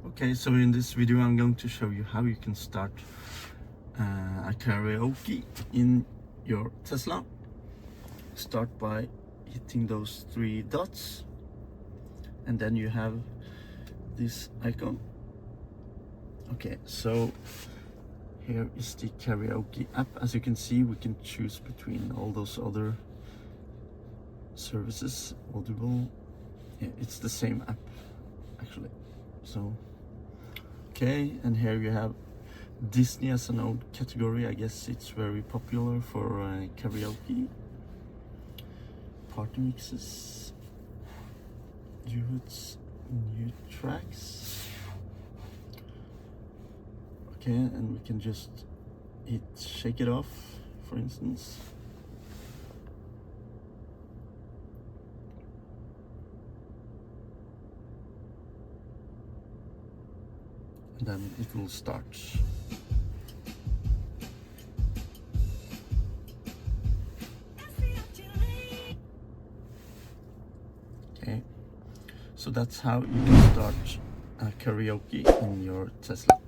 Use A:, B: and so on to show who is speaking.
A: Okay, so in this video I'm going to show you how you can start a karaoke in your Tesla. Start by hitting those three dots, and then you have this icon. Okay, so here is the karaoke app. As you can see, we can choose between all those other services. Audible, yeah, it's the same app actually. So okay, and here you have Disney as an old category. I guess it's very popular for karaoke. Party mixes, duets, new tracks. Okay, and we can just hit shake it off, for instance. And then it will start. Okay, so that's how you can start karaoke in your Tesla.